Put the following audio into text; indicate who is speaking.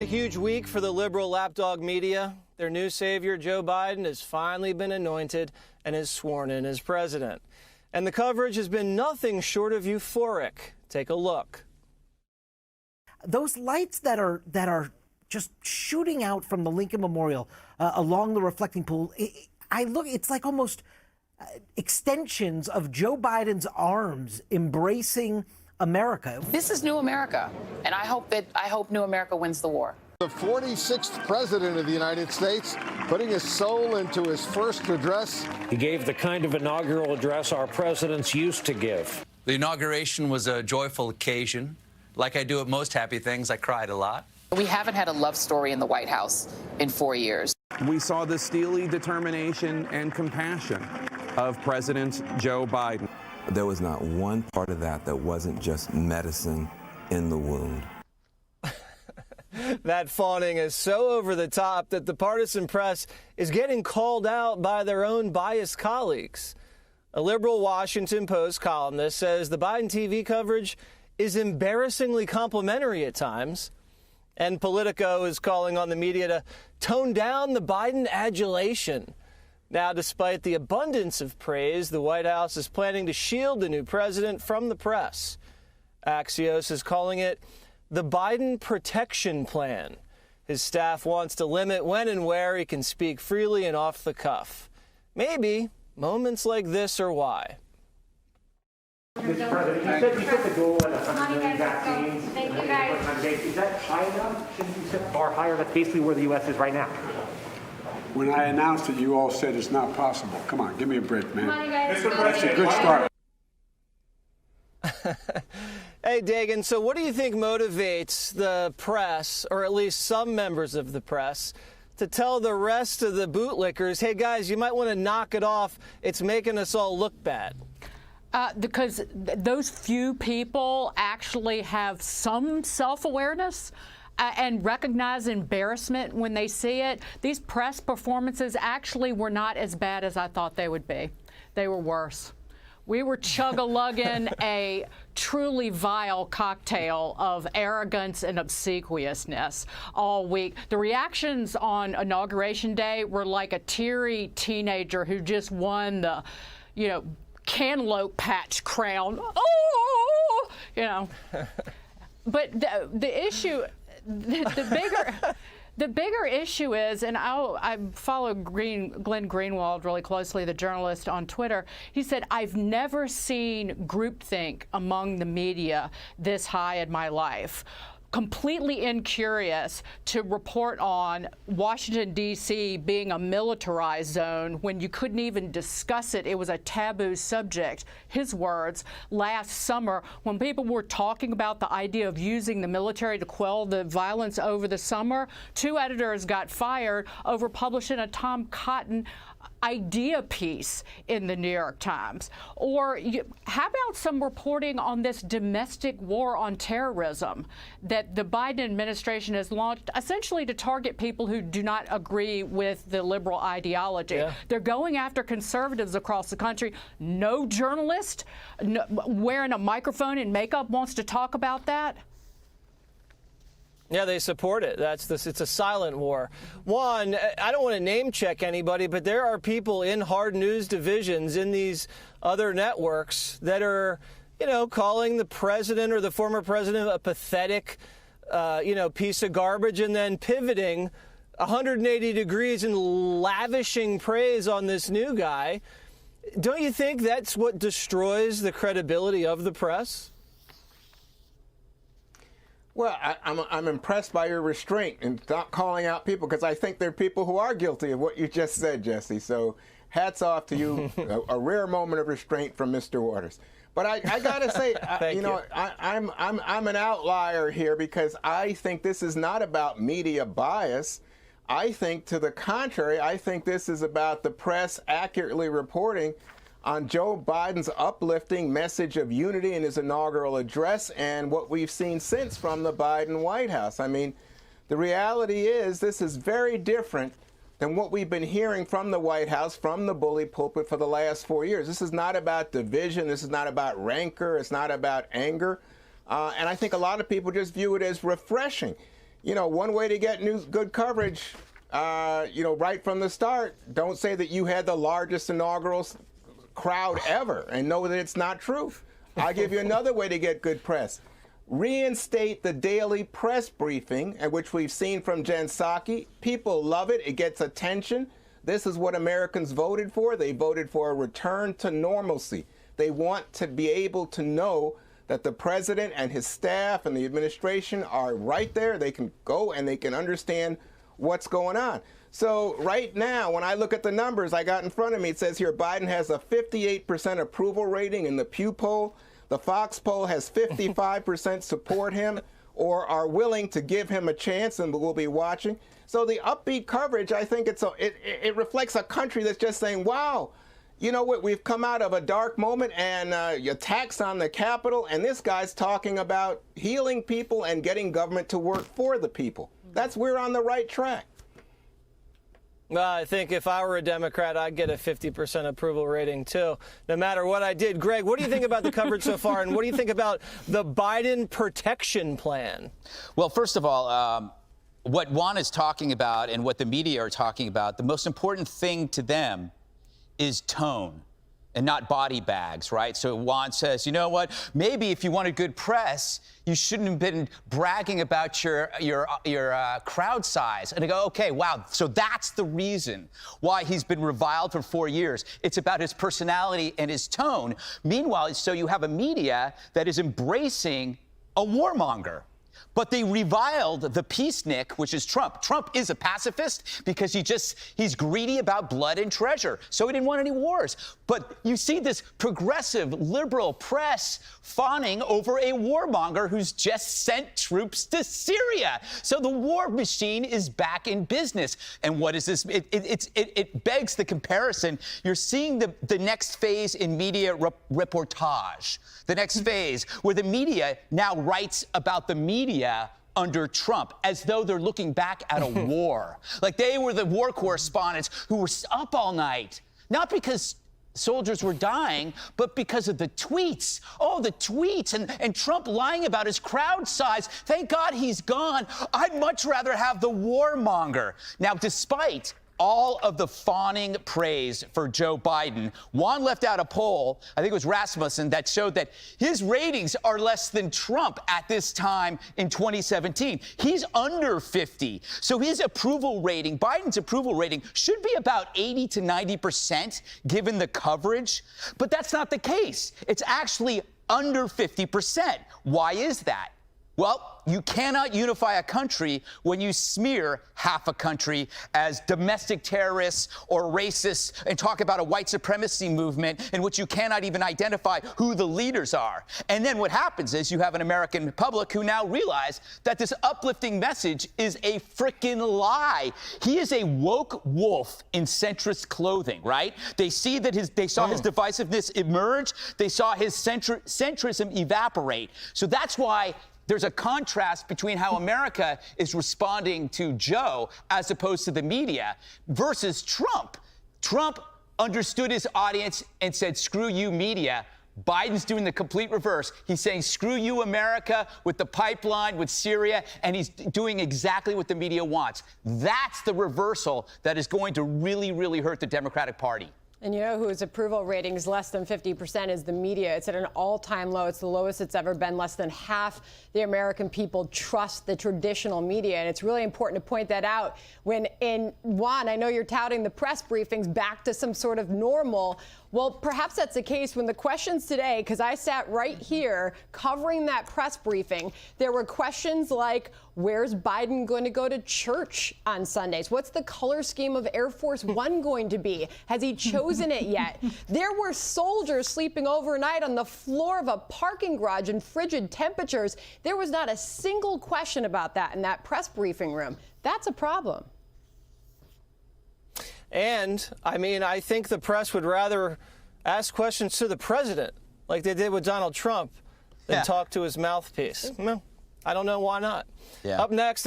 Speaker 1: A huge week for the liberal lapdog media. Their new savior, Joe Biden, has finally been anointed and is sworn in as president. And the coverage has been nothing short of euphoric. Take a look.
Speaker 2: Those lights that are just shooting out from the Lincoln Memorial along the reflecting pool, it's like almost extensions of Joe Biden's arms embracing America.
Speaker 3: This is new America, and I hope new America wins the war.
Speaker 4: The 46th president of the United States putting his soul into his first address.
Speaker 5: He gave the kind of inaugural address our presidents used to give.
Speaker 6: The inauguration was a joyful occasion. Like I do at most happy things, I cried a lot.
Speaker 3: We haven't had a love story in the White House in 4 years.
Speaker 7: We saw the steely determination and compassion of President Joe Biden.
Speaker 8: There was not one part of that wasn't just medicine in the wound.
Speaker 1: That fawning is so over the top that the partisan press is getting called out by their own biased colleagues. A liberal Washington Post columnist says the Biden TV coverage is embarrassingly complimentary at times. And Politico is calling on the media to tone down the Biden adulation. Now, despite the abundance of praise, the White House is planning to shield the new president from the press. Axios is calling it the Biden Protection Plan. His staff wants to limit when and where he can speak freely and off the cuff. Maybe moments like this are why.
Speaker 9: Mr. President, you said you set the goal at 100 million vaccines. Thank you, guys. Is that high enough? Shouldn't you set the bar higher? That's basically where the U.S. is right now.
Speaker 10: When I announced it, you all said it's not possible. Come on, give me a break, man.
Speaker 9: Come on, you guys.
Speaker 10: That's a good start.
Speaker 1: Hey, Dagan, so what do you think motivates the press, or at least some members of the press, to tell the rest of the bootlickers, hey, guys, you might want to knock it off. It's making us all look bad?
Speaker 11: Because those few people actually have some self-awareness and recognize embarrassment when they see it. These press performances actually were not as bad as I thought they would be. They were worse. We were chug-a-lugging a truly vile cocktail of arrogance and obsequiousness all week. The reactions on Inauguration Day were like a teary teenager who just won the, cantaloupe patch crown. Oh, But the issue, the bigger issue is, and I follow Glenn Greenwald really closely, the journalist on Twitter. He said, I've never seen groupthink among the media this high in my life. Completely incurious to report on Washington, D.C. being a militarized zone when you couldn't even discuss it. It was a taboo subject. His words, last summer, when people were talking about the idea of using the military to quell the violence over the summer, 2 editors got fired over publishing a Tom Cotton idea piece in the New York Times. Or how about some reporting on this domestic war on terrorism that the Biden administration has launched essentially to target people who do not agree with the liberal ideology? Yeah. They're going after conservatives across the country. No journalist wearing a microphone and makeup wants to talk about that.
Speaker 1: Yeah, they support it. It's a silent war. One, I don't want to name check anybody, but there are people in hard news divisions in these other networks that are, calling the president or the former president a pathetic, piece of garbage, and then pivoting 180 degrees and lavishing praise on this new guy. Don't you think that's what destroys the credibility of the press?
Speaker 12: Well, I'm impressed by your restraint and not calling out people, because I think there are people who are guilty of what you just said, Jesse. So hats off to you. a rare moment of restraint from Mr. Waters. But I got to say, I'm an outlier here, because I think this is not about media bias. I think, to the contrary, I think this is about the press accurately reporting on Joe Biden's uplifting message of unity in his inaugural address and what we've seen since from the Biden White House. I mean, the reality is this is very different than what we've been hearing from the White House, from the bully pulpit for the last 4 years. This is not about division. This is not about rancor. It's not about anger. And I think a lot of people just view it as refreshing. you know, one way to get good coverage, you know, right from the start, don't say that you had the largest inaugural crowd ever and know that it's not true. I'll give you another way to get good press. Reinstate the daily press briefing, which we've seen from Jen Psaki. People love it. It gets attention. This is what Americans voted for. They voted for a return to normalcy. They want to be able to know that the president and his staff and the administration are right there. They can go and they can understand what's going on. So right now, when I look at the numbers I got in front of me, it says here Biden has a 58% approval rating in the Pew poll. The Fox poll has 55% support him or are willing to give him a chance, and we'll be watching. So the upbeat coverage, I think it reflects a country that's just saying, wow, you know what, we've come out of a dark moment and attacks on the Capitol, and this guy's talking about healing people and getting government to work for the people. We're on the right track.
Speaker 1: Well, I think if I were a Democrat, I'd get a 50% approval rating, too, no matter what I did. Greg, what do you think about the coverage so far, and what do you think about the Biden protection plan?
Speaker 13: Well, first of all, what Juan is talking about and what the media are talking about, the most important thing to them is tone and not body bags, right? So Juan says, you know what, maybe if you wanted good press, you shouldn't have been bragging about your crowd size. And I go, okay, wow, so that's the reason why he's been reviled for 4 years. It's about his personality and his tone. Meanwhile, so you have a media that is embracing a warmonger. But they reviled the peacenik, which is Trump. Trump is a pacifist because he's greedy about blood and treasure. So he didn't want any wars. But you see this progressive liberal press fawning over a warmonger who's just sent troops to Syria. So the war machine is back in business. And what is this? It begs the comparison. You're seeing the next phase in media reportage. The next phase where the media now writes about the media under Trump as though they're looking back at a war. Like they were the war correspondents who were up all night, not because soldiers were dying, but because of the tweets. Oh, the tweets and Trump lying about his crowd size. Thank God he's gone. I'd much rather have the warmonger. Now, despite all of the fawning praise for Joe Biden, Juan left out a poll, I think it was Rasmussen, that showed that his ratings are less than Trump at this time in 2017. He's under 50. So his approval rating, Biden's approval rating, should be about 80 to 90% given the coverage. But that's not the case. It's actually under 50%. Why is that? Well, you cannot unify a country when you smear half a country as domestic terrorists or racists and talk about a white supremacy movement in which you cannot even identify who the leaders are. And then what happens is you have an American public who now realize that this uplifting message is a frickin' lie. He is a woke wolf in centrist clothing, right? They see that they saw his divisiveness emerge. They saw his centrism evaporate. So that's why there's a contrast between how America is responding to Joe as opposed to the media versus Trump. Trump understood his audience and said, screw you, media. Biden's doing the complete reverse. He's saying, screw you, America, with the pipeline, with Syria, and he's doing exactly what the media wants. That's the reversal that is going to really, really hurt the Democratic Party.
Speaker 14: And you know whose approval rating is less than 50% is the media. It's at an all-time low. It's the lowest it's ever been. Less than half the American people trust the traditional media. And it's really important to point that out when Juan, I know you're touting the press briefings back to some sort of normal. Well, perhaps that's the case when the questions today, because I sat right here covering that press briefing, there were questions like, where's Biden going to go to church on Sundays? What's the color scheme of Air Force One going to be? Has he chosen it yet? There were soldiers sleeping overnight on the floor of a parking garage in frigid temperatures. There was not a single question about that in that press briefing room. That's a problem.
Speaker 1: And, I mean, I think the press would rather ask questions to the president, like they did with Donald Trump, than talk to his mouthpiece. Well, I don't know why not. Up next,